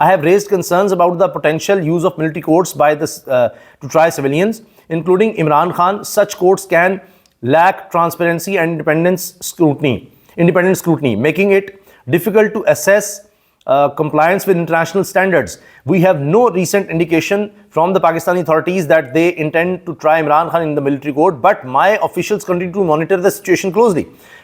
I have raised concerns about the potential use of military courts by this to try civilians, including Imran Khan. Such courts can lack transparency and independent scrutiny, making it difficult to assess compliance with international standards. We have no recent indication from the Pakistani authorities that they intend to try Imran Khan in the military court, but my officials continue to monitor the situation closely.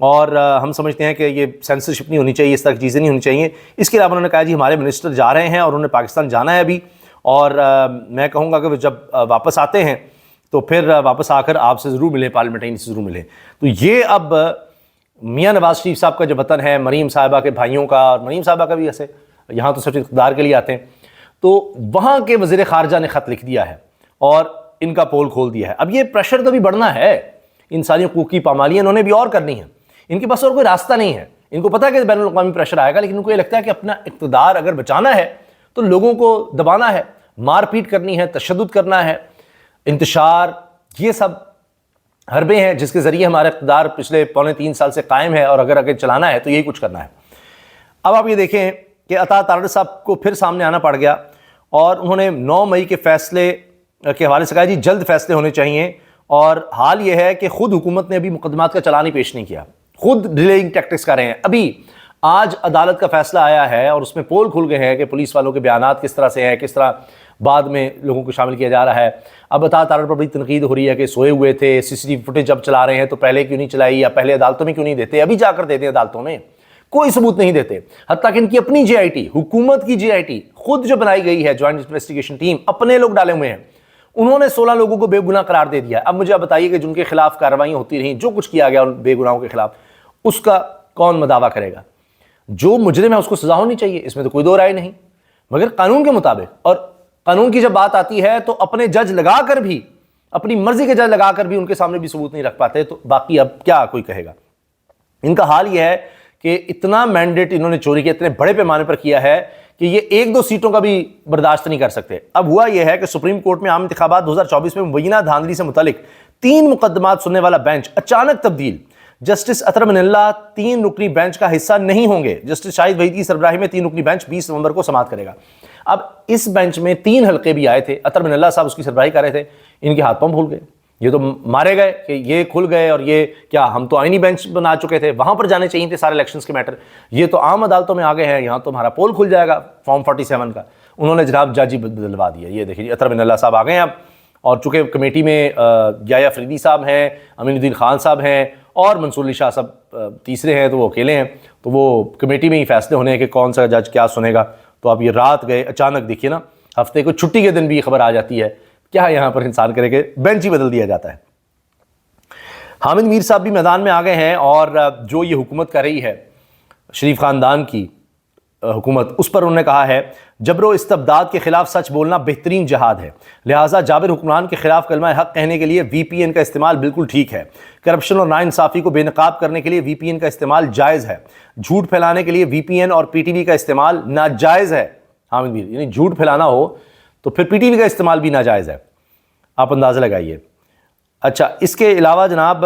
اور ہم سمجھتے ہیں کہ یہ censorship نہیں ہونی چاہیے، اس طرح کی چیزیں نہیں ہونی چاہیے۔ اس کے علاوہ انہوں نے کہا جی ہمارے منسٹر جا رہے ہیں اور انہوں نے پاکستان جانا ہے ابھی، اور میں کہوں گا کہ وہ جب واپس آتے ہیں تو پھر واپس آ کر آپ سے ضرور ملیں، پارلیمنٹین سے ضرور ملیں۔ تو یہ اب میاں نواز شریف صاحب کا جو وطن ہے، مریم صاحبہ کے بھائیوں کا، اور مریم صاحبہ کا بھی ایسے یہاں تو صرف اقتدار کے لیے آتے ہیں، تو وہاں کے وزیر خارجہ نے خط لکھ دیا ہے اور ان کا پول کھول دیا ہے۔ اب یہ پریشر تو بھی بڑھنا ہے، انسانی حقوق کی پامالی انہوں نے بھی اور کرنی ہے، ان کے پاس اور کوئی راستہ نہیں ہے۔ ان کو پتہ ہے کہ بین الاقوامی پریشر آئے گا، لیکن ان کو یہ لگتا ہے کہ اپنا اقتدار اگر بچانا ہے تو لوگوں کو دبانا ہے، مار پیٹ کرنی ہے، تشدد کرنا ہے، انتشار، یہ سب حربے ہیں جس کے ذریعے ہمارا اقتدار پچھلے 3.25 سال سے قائم ہے، اور اگر آگے چلانا ہے تو یہی کچھ کرنا ہے۔ اب آپ یہ دیکھیں کہ عطا تارڑ صاحب کو پھر سامنے آنا پڑ گیا، اور انہوں نے 9 مئی کے فیصلے کے حوالے سے کہا جی جلد فیصلے ہونے چاہیے، اور حال یہ ہے کہ خود حکومت نے ابھی مقدمات کا چلان ہی پیش نہیں کیا، خود ڈیلیئنگ ٹیکٹکس کر رہے ہیں۔ ابھی آج عدالت کا فیصلہ آیا ہے اور اس میں پول کھل گئے ہیں کہ پولیس والوں کے بیانات کس طرح سے ہیں، کس طرح بعد میں لوگوں کو شامل کیا جا رہا ہے۔ اب عطا تارڑ پر بڑی تنقید ہو رہی ہے کہ سوئے ہوئے تھے، سی سی ٹی وی فوٹیج جب چلا رہے ہیں تو پہلے کیوں نہیں چلائی، یا پہلے عدالتوں میں کیوں نہیں دیتے، ابھی جا کر دیتے ہیں عدالتوں میں، کوئی ثبوت نہیں دیتے۔ حتیٰ کہ ان کی اپنی جے آئی ٹی، حکومت کی جے آئی ٹی خود جو بنائی گئی ہے، جوائنٹ انویسٹیگیشن ٹیم، اپنے لوگ ڈالے ہوئے ہیں، انہوں نے 16 لوگوں کو بے گناہ قرار دے دیا۔ اب مجھے بتائیے کہ جن کے خلاف کارروائیاں ہوتی رہیں، جو کچھ کیا گیا ان بے گناہوں کے خلاف، اس کا کون مداوع کرے گا؟ جو مجرم ہے اس کو سزا ہونی چاہیے، اس میں تو کوئی دو رائے نہیں، مگر قانون کے مطابق۔ اور قانون کی جب بات آتی ہے تو اپنے جج لگا کر بھی، اپنی مرضی کے جج لگا کر بھی ان کے سامنے بھی ثبوت نہیں رکھ پاتے، تو باقی اب کیا کوئی کہے گا؟ ان کا حال یہ ہے کہ اتنا مینڈیٹ انہوں نے چوری کیا، اتنے بڑے پیمانے پر کیا ہے کہ یہ 1-2 سیٹوں کا بھی برداشت نہیں کر سکتے۔ اب ہوا یہ ہے کہ سپریم کورٹ میں عام انتخابات 2024 میں مبینہ دھاندلی سے متعلق 3 مقدمات سننے والا بینچ اچانک تبدیل۔ جسٹس اطہر من اللہ 3 رکنی بینچ کا حصہ نہیں ہوں گے۔ جسٹس شاہد وحید کی سربراہی میں 3 رکنی بینچ 20 نومبر کو سماعت کرے گا۔ اب اس بینچ میں 3 حلقے بھی آئے تھے، اطہر من اللہ صاحب اس کی سربراہی کر رہے تھے، ان کے ہاتھ پاؤں پھول گئے، یہ تو مارے گئے کہ یہ کھل گئے، اور یہ کیا ہم تو آئینی بینچ بنا چکے تھے، وہاں پر جانے چاہیے تھے سارے الیکشنز کے میٹر، یہ تو عام عدالتوں میں آ گئے ہیں، یہاں تو ہمارا پول کھل جائے گا فارم 47 کا۔ انہوں نے جناب جج ہی بدلوا دیا۔ یہ دیکھیے اطہر من اللہ صاحب آ گئے ہیں اب، اور چونکہ کمیٹی میں یحییٰ فریدی صاحب ہیں، امین الدین خان صاحب ہیں، اور منصور علی شاہ صاحب تیسرے ہیں، تو وہ اکیلے ہیں، تو وہ کمیٹی میں ہی فیصلے ہونے ہیں کہ کون سا جج کیا سنے گا۔ تو اب یہ رات گئے اچانک، دیکھیے نا، ہفتے کو چھٹی کے دن بھی یہ خبر آ جاتی ہے، کیا یہاں پر انسان کرے کہ بینچ ہی بدل دیا جاتا ہے۔ حامد میر صاحب بھی میدان میں آ گئے ہیں، اور جو یہ حکومت کر رہی ہے شریف خاندان کی حکومت، اس پر انہوں نے کہا ہے جبر و استبداد کے خلاف سچ بولنا بہترین جہاد ہے، لہٰذا جابر حکمران کے خلاف کلمہ حق کہنے کے لیے وی پی این کا استعمال بالکل ٹھیک ہے، کرپشن اور ناانصافی کو بے نقاب کرنے کے لیے وی پی این کا استعمال جائز ہے، جھوٹ پھیلانے کے لیے وی پی این اور پی ٹی وی کا استعمال ناجائز ہے۔ حامد میر یعنی جھوٹ پھیلانا ہو تو پھر پی ٹی وی کا استعمال بھی ناجائز ہے، آپ اندازہ لگائیے۔ اچھا، اس کے علاوہ جناب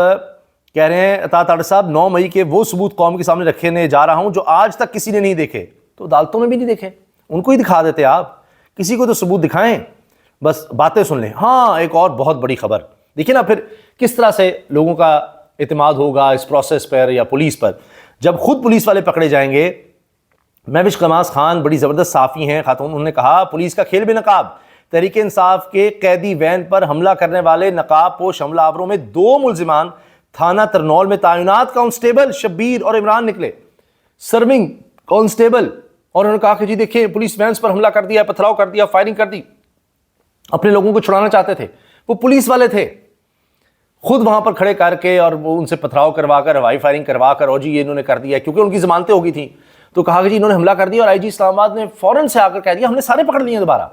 کہہ رہے ہیں عطا تارڑ صاحب 9 مئی کے وہ ثبوت قوم کے سامنے رکھنے جا رہا ہوں جو آج تک کسی نے نہیں دیکھے، تو عدالتوں میں بھی نہیں دیکھے، ان کو ہی دکھا دیتے آپ، کسی کو تو ثبوت دکھائیں، بس باتیں سن لیں۔ ہاں، ایک اور بہت بڑی خبر دیکھیں نا، پھر کس طرح سے لوگوں کا اعتماد ہوگا اس پروسیس پر یا پولیس پر، جب خود پولیس والے پکڑے جائیں گے۔ مہوش قناز خان بڑی زبردست صحافی ہیں خاتون، انہوں نے کہا پولیس کا کھیل بے نقاب، تحریک انصاف کے قیدی وین پر حملہ کرنے والے نقاب پوش حملہ آوروں میں 2 ملزمان تھانہ ترنول میں تعینات کانسٹیبل شبیر اور عمران نکلے، سرونگ کانسٹیبل، اور انہوں نے کہا کہ جی دیکھیں پولیس وینس پر حملہ کر دیا، پتھراؤ کر دیا، فائرنگ کر دی، اپنے لوگوں کو چھڑانا چاہتے تھے، وہ پولیس والے تھے، خود وہاں پر کھڑے کر کے اور وہ ان سے پتھراؤ کروا کر، ہوائی فائرنگ کروا کر، اور جی یہ انہوں نے کر دیا، کیونکہ ان کی ضمانتیں ہو گئی تھیں، تو کہا کہ جی انہوں نے حملہ کر دیا، اور آئی جی اسلام آباد نے فوراً سے آ کر کہہ دیا ہم نے سارے پکڑ لیے دوبارہ۔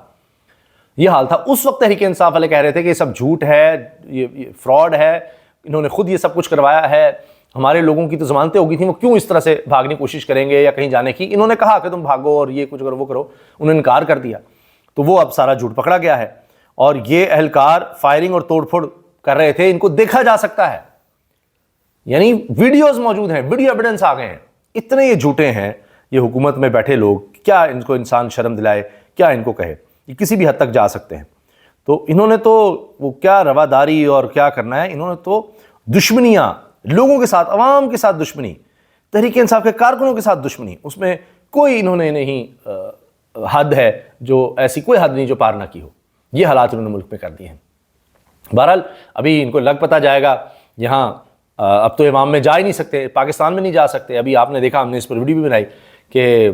یہ حال تھا اس وقت، تحریک انصاف والے کہہ رہے تھے کہ یہ سب جھوٹ ہے، یہ فراڈ ہے، انہوں نے خود یہ سب کچھ کروایا ہے، ہمارے لوگوں کی تو ضمانتیں ہو گئی تھیں، وہ کیوں اس طرح سے بھاگنے کی کوشش کریں گے یا کہیں جانے کی۔ انہوں نے کہا کہ تم بھاگو اور یہ کچھ کرو وہ کرو، انہوں نے انکار کر دیا، تو وہ اب سارا جھوٹ پکڑا گیا ہے، اور یہ اہلکار فائرنگ اور توڑ پھوڑ کر رہے تھے، ان کو دیکھا جا سکتا ہے، یعنی ویڈیوز موجود ہیں، ویڈیو ایویڈنس آ گئے ہیں۔ اتنے یہ جھوٹے ہیں یہ حکومت میں بیٹھے لوگ، کیا ان کو انسان شرم دلائے، کیا ان کو کہے، یہ کسی بھی حد تک جا سکتے ہیں۔ تو انہوں نے تو وہ کیا رواداری اور کیا کرنا ہے، انہوں نے تو دشمنیاں لوگوں کے ساتھ، عوام کے ساتھ دشمنی، تحریک انصاف کے کارکنوں کے ساتھ دشمنی، اس میں کوئی انہوں نے نہیں حد ہے جو ایسی کوئی حد نہیں جو پار نہ کی ہو، یہ حالات انہوں نے ملک میں کر دیے ہیں۔ بہرحال ابھی ان کو لگ پتہ جائے گا، یہاں اب تو امام میں جا ہی نہیں سکتے، پاکستان میں نہیں جا سکتے۔ ابھی آپ نے دیکھا، ہم نے اس پر ویڈیو بھی بنائی کہ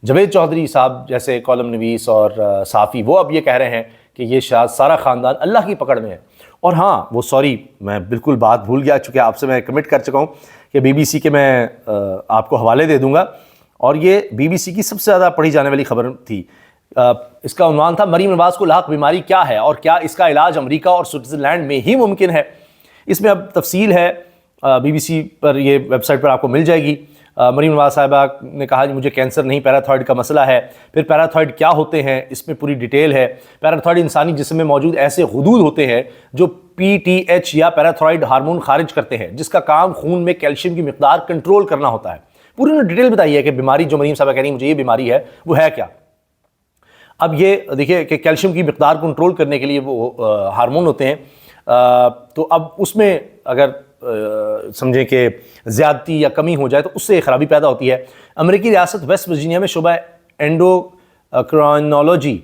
جاوید چودھری صاحب جیسے کالم نویس اور صحافی، وہ اب یہ کہہ رہے ہیں کہ یہ شاید سارا خاندان اللہ کی پکڑ میں ہے۔ اور ہاں، وہ سوری میں بالکل بات بھول گیا، چونکہ آپ سے میں کمٹ کر چکا ہوں کہ بی بی سی کے میں آپ کو حوالے دے دوں گا، اور یہ بی بی سی کی سب سے زیادہ پڑھی جانے والی خبر تھی۔ اس کا عنوان تھا مریم نواز کو لاحق بیماری کیا ہے اور کیا اس کا علاج امریکہ اور سوئٹزرلینڈ میں ہی ممکن ہے۔ اس میں اب تفصیل ہے، بی بی سی پر، یہ ویب سائٹ پر آپ کو مل جائے گی۔ مریم نواز صاحبہ نے کہا کہ مجھے کینسر نہیں، پیراتھائرائڈ کا مسئلہ ہے۔ پھر پیراتھائرائڈ کیا ہوتے ہیں، اس میں پوری ڈیٹیل ہے۔ پیراتھائرائڈ انسانی جسم میں موجود ایسے غدود ہوتے ہیں جو پی ٹی ایچ یا پیراتھائرائڈ ہارمون خارج کرتے ہیں، جس کا کام خون میں کیلشیم کی مقدار کنٹرول کرنا ہوتا ہے۔ پوری انہوں نے ڈیٹیل بتائی ہے کہ بیماری جو مریم صاحبہ کہہ رہی ہیں مجھے یہ بیماری ہے، وہ ہے کیا۔ اب یہ دیکھیے کہ کیلشیم کی مقدار کنٹرول کرنے کے لیے وہ ہارمون ہوتے ہیں، تو اب اس میں اگر سمجھیں کہ زیادتی یا کمی ہو جائے تو اس سے خرابی پیدا ہوتی ہے۔ امریکی ریاست ویسٹ ورجینیا میں شعبہ اینڈوکرائنالوجی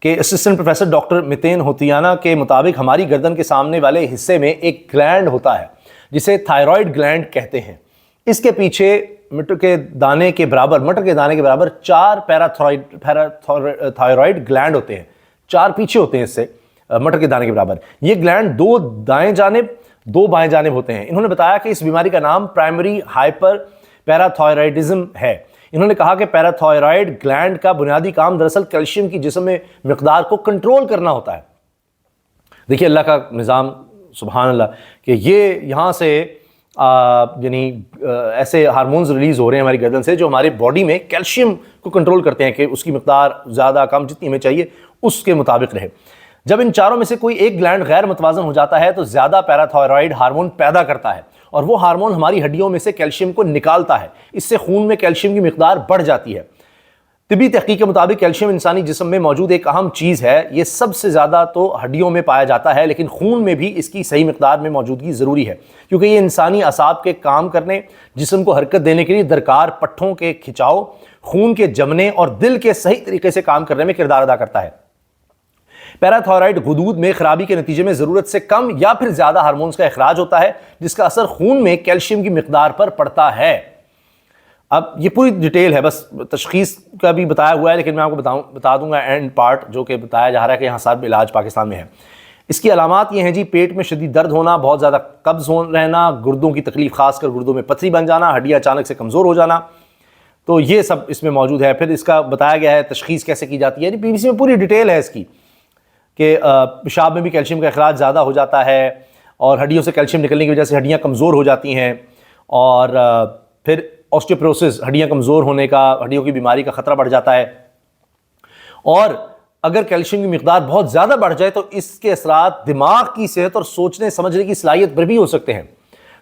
کے اسسٹنٹ پروفیسر ڈاکٹر متین ہوتیانہ کے مطابق ہماری گردن کے سامنے والے حصے میں ایک گلینڈ ہوتا ہے جسے تھائرائڈ گلینڈ کہتے ہیں۔ اس کے پیچھے مٹر کے دانے کے برابر 4 تھائرائڈ گلینڈ ہوتے ہیں، 4 پیچھے ہوتے ہیں اس سے، مٹر کے دانے کے برابر۔ یہ گلینڈ 2 دائیں جانب 2 بائیں جانب ہوتے ہیں۔ انہوں نے بتایا کہ اس بیماری کا نام پرائمری ہائپر پیراتھائرائڈزم ہے۔ انہوں نے کہا کہ پیراتھائرائڈ گلینڈ کا بنیادی کام دراصل کیلشیم کی جسم میں مقدار کو کنٹرول کرنا ہوتا ہے۔ دیکھیے اللہ کا نظام، سبحان اللہ، کہ یہ یہاں سے یعنی ایسے ہارمونز ریلیز ہو رہے ہیں ہماری گردن سے جو ہمارے باڈی میں کیلشیم کو کنٹرول کرتے ہیں کہ اس کی مقدار زیادہ کم جتنی ہمیں چاہیے اس کے مطابق رہے۔ جب ان چاروں میں سے کوئی ایک گلینڈ غیر متوازن ہو جاتا ہے تو زیادہ پیراتھائرائڈ ہارمون پیدا کرتا ہے، اور وہ ہارمون ہماری ہڈیوں میں سے کیلشیم کو نکالتا ہے۔ اس سے خون میں کیلشیم کی مقدار بڑھ جاتی ہے۔ طبی تحقیق کے مطابق کیلشیم انسانی جسم میں موجود ایک اہم چیز ہے۔ یہ سب سے زیادہ تو ہڈیوں میں پایا جاتا ہے، لیکن خون میں بھی اس کی صحیح مقدار میں موجودگی ضروری ہے، کیونکہ یہ انسانی اعصاب کے کام کرنے، جسم کو حرکت دینے کے لیے درکار پٹھوں کے کھچاؤ، خون کے جمنے اور دل کے صحیح طریقے سے کام کرنے میں کردار ادا کرتا ہے۔ پیراتھائرائڈ غدود میں خرابی کے نتیجے میں ضرورت سے کم یا پھر زیادہ ہارمونز کا اخراج ہوتا ہے، جس کا اثر خون میں کیلشیم کی مقدار پر پڑتا ہے۔ اب یہ پوری ڈیٹیل ہے، بس تشخیص کا بھی بتایا ہوا ہے، لیکن میں آپ کو بتا دوں گا اینڈ پارٹ، جو کہ بتایا جا رہا ہے کہ یہاں سب علاج پاکستان میں ہے۔ اس کی علامات یہ ہیں جی: پیٹ میں شدید درد ہونا، بہت زیادہ قبض رہنا، گردوں کی تکلیف، خاص کر گردوں میں پتھری بن جانا، ہڈیاں اچانک سے کمزور ہو جانا، تو یہ سب اس میں موجود ہے۔ پھر اس کا بتایا گیا ہے تشخیص کیسے کی جاتی ہے، پی بی سی میں پوری ڈیٹیل ہے اس کی، کہ پیشاب میں بھی کیلشیم کا اخراج زیادہ ہو جاتا ہے، اور ہڈیوں سے کیلشیم نکلنے کی وجہ سے ہڈیاں کمزور ہو جاتی ہیں، اور پھر آسٹیوپروسس، ہڈیاں کمزور ہونے کا، ہڈیوں کی بیماری کا خطرہ بڑھ جاتا ہے۔ اور اگر کیلشیم کی مقدار بہت زیادہ بڑھ جائے تو اس کے اثرات دماغ کی صحت اور سوچنے سمجھنے کی صلاحیت پر بھی ہو سکتے ہیں۔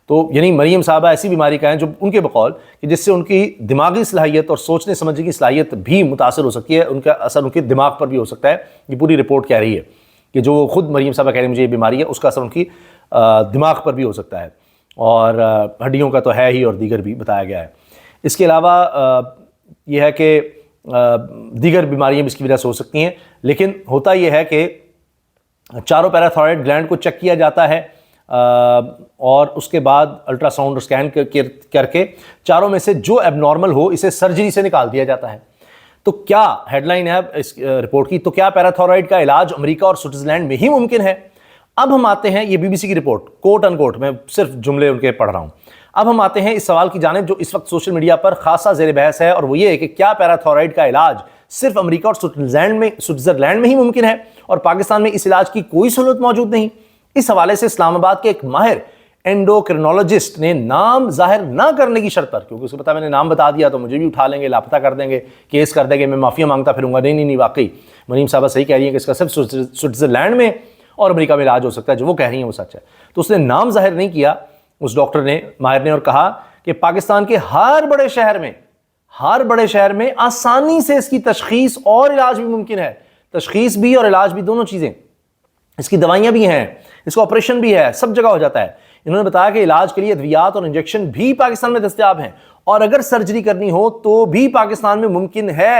تو یعنی مریم صاحبہ ایسی بیماری کا ہے جو ان کے بقول کہ جس سے ان کی دماغی صلاحیت اور سوچنے سمجھنے کی صلاحیت بھی متاثر ہو سکتی ہے، ان کا اثر ان کے دماغ پر بھی ہو سکتا ہے۔ یہ پوری رپورٹ کہہ رہی ہے کہ جو خود مریم صاحبہ کہہ رہی ہے مجھے یہ بیماری ہے، اس کا اثر ان کی دماغ پر بھی ہو سکتا ہے، اور ہڈیوں کا تو ہے ہی، اور دیگر بھی بتایا گیا ہے۔ اس کے علاوہ یہ ہے کہ دیگر بیماریاں بھی اس کی وجہ سے ہو سکتی ہیں، لیکن ہوتا یہ ہے کہ چاروں پیراتھائرائڈ گلینڈ کو چیک کیا جاتا ہے، اور اس کے بعد الٹرا ساؤنڈ اور اسکین کر کے چاروں میں سے جو ایب نارمل ہو اسے سرجری سے نکال دیا جاتا ہے۔ تو کیا ہیڈ لائن ہے اس رپورٹ کی، تو کیا پیراتھائرائڈ کا علاج امریکہ اور سوئٹزرلینڈ میں ہی ممکن ہے؟ اب ہم آتے ہیں، یہ بی بی سی کی رپورٹ، کوٹ ان کوٹ، میں صرف جملے ان کے پڑھ رہا ہوں۔ اب ہم آتے ہیں اس سوال کی جانب جو اس وقت سوشل میڈیا پر خاصا زیر بحث ہے، اور وہ یہ ہے کہ کیا پیراتھائرائڈ کا علاج صرف امریکہ اور سوئٹزرلینڈ میں ہی ممکن ہے اور پاکستان میں اس علاج کی کوئی سہولت موجود نہیں؟ اس حوالے سے اسلام آباد کے ایک ماہر اینڈوکرینالوجسٹ نے نام ظاہر نہ کرنے کی شرط پر، کیونکہ اس کو پتا میں نے نام بتا دیا تو مجھے بھی اٹھا لیں گے، لاپتہ کر دیں گے، کیس کر دیں گے، میں معافیا مانگتا پھروں گا۔ نہیں، واقعی مریم صاحبہ صحیح کہہ رہی ہیں کہ اس کا صرف سوئٹزرلینڈ میں اور امریکہ میں علاج ہو سکتا ہے، جو وہ کہہ رہی ہیں وہ سچ ہے۔ تو اس نے نام ظاہر نہیں کیا اس ڈاکٹر نے، ماہر نے، اور کہا کہ پاکستان کے ہر بڑے شہر میں آسانی سے اس کی تشخیص اور علاج بھی ممکن ہے، تشخیص بھی اور علاج بھی، دونوں چیزیں، اس کی دوائیاں بھی ہیں، اس کو آپریشن بھی ہے، سب جگہ ہو جاتا ہے۔ انہوں نے بتایا کہ علاج کے لیے ادویات اور انجیکشن بھی پاکستان میں دستیاب ہیں، اور اگر سرجری کرنی ہو تو بھی پاکستان میں ممکن ہے۔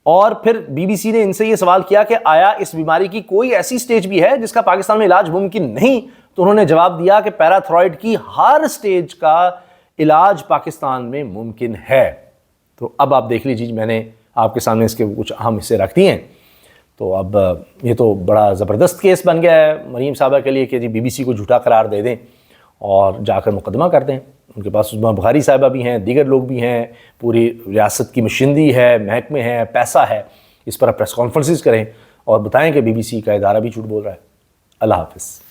اور پھر بی بی سی نے ان سے یہ سوال کیا کہ آیا اس بیماری کی کوئی ایسی سٹیج بھی ہے جس کا پاکستان میں علاج ممکن نہیں؟ تو انہوں نے جواب دیا کہ پیراتھرائڈ کی ہر سٹیج کا علاج پاکستان میں ممکن ہے۔ تو اب آپ دیکھ لیجیے، میں نے آپ کے سامنے اس کے کچھ اہم حصے رکھ دیے ہیں۔ تو اب یہ تو بڑا زبردست کیس بن گیا ہے مریم صاحبہ کے لیے کہ جی BBC کو جھوٹا قرار دے دیں اور جا کر مقدمہ کر دیں۔ ان کے پاس عظمیٰ بخاری صاحبہ بھی ہیں، دیگر لوگ بھی ہیں، پوری ریاست کی مشندی ہے، محکمے ہیں، پیسہ ہے، اس پر پریس کانفرنسز کریں اور بتائیں کہ BBC کا ادارہ بھی جھوٹ بول رہا ہے۔ اللہ حافظ۔